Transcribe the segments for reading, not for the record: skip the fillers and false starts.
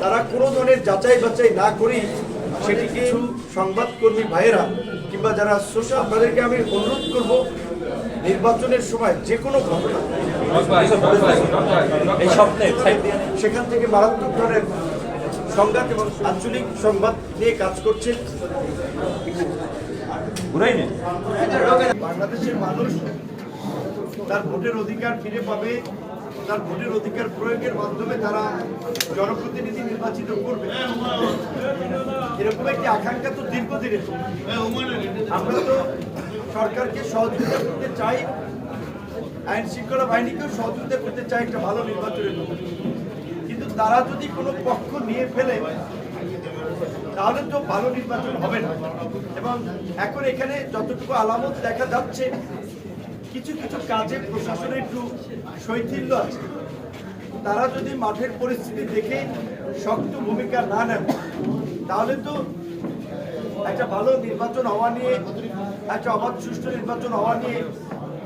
তারা কোনো ধরনের যাচাই বাছাই না করেই সেটিকে সংবাদকর্মী ভাইয়েরা কিংবা যারা সোশ্যাল, আপনাদেরকে আমি অনুরোধ করব, নির্বাচনের সময় যে কোনো ঘটনা সেখান থেকে মারাত্মক ধরনের সংঘাত এবং আঞ্চলিক সংবাদ নিয়ে কাজ করছে। বাংলাদেশের মানুষ তার ভোটের অধিকার ফিরে পাবে, তার ভোটের অধিকার প্রয়োগের মাধ্যমে তারা জনপ্রতিনিধি নির্বাচিত করবে, এরকম একটি আকাঙ্ক্ষা তো দীর্ঘদিনের। আমরা তো সরকারকে সহযোগিতা করতে চাই, আইন শৃঙ্খলা বাহিনীকেও সহযোগিতা করতে চাই একটা ভালো নির্বাচনের জন্য, কিন্তু তারা যদি কোনো পক্ষ নিয়ে ফেলে তাহলে তো ভালো নির্বাচন হবে না। এবং এখন এখানে যতটুকু আলামত দেখা যাচ্ছে, কিছু কিছু কাজে প্রশাসনের একটু শৈথিল্য আছে। তারা যদি মাঠের পরিস্থিতি দেখে শক্ত ভূমিকা না নেন তাহলে তো একটা ভালো নির্বাচন হওয়া নিয়ে, একটা অবাধ সুষ্ঠু নির্বাচন হওয়া নিয়ে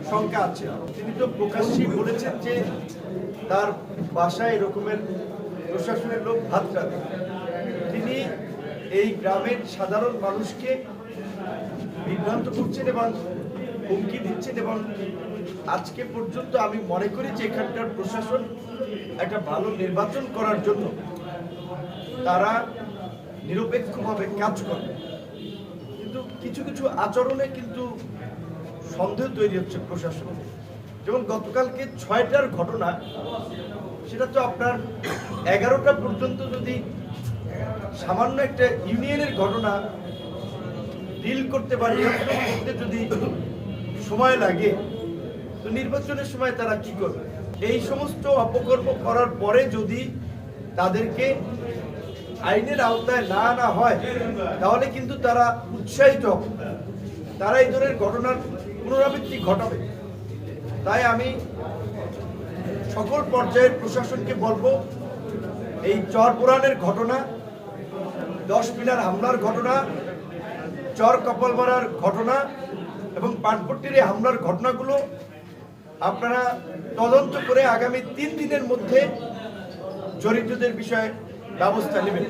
শঙ্কা আছে। তিনি তো প্রকাশ্যেই বলেছেন যে তার বাসায় এরকমের প্রশাসনের লোক ভাত রাখে। তিনি এই গ্রামের সাধারণ মানুষকে বিভ্রান্ত করছেন এবং হুমকি দিচ্ছেন, এবং আজকে পর্যন্ত আমি মনে করি যে এখানকার প্রশাসন একটা ভালো নির্বাচন করার জন্য তারা নিরপেক্ষভাবে কাজ করে, কিন্তু কিছু কিছু আচরণে কিন্তু সন্দেহ তৈরি হচ্ছে প্রশাসন। যেমন গতকালকে 6টার ঘটনা, সেটা তো আপনার 11টা পর্যন্ত যদি সামান্য একটা ইউনিয়নের ঘটনা ডিল করতে পারি, যদি সময় লাগে তো নির্বাচনের সময় তারা কি করবে? এই সমস্ত অপকর্ম করার পরে যদি তাদেরকে আইনের আওতায় না আনা হয় তাহলে কিন্তু তারা উৎসাহিত হবে, তারা এই ধরনের ঘটনার পুনরাবৃত্তি ঘটাবে। তাই আমি সকল পর্যায়ের প্রশাসনকে বলবো, এই চরপুরানের ঘটনা, 10 পিলার হামলার ঘটনা, চর কপালপাড়ার ঘটনা এবং পানপট্টির হামলার ঘটনাগুলো আপনারা তদন্ত করে আগামী 3 দিনের মধ্যে জড়িতদের বিষয়ে ব্যবস্থা নেবেন।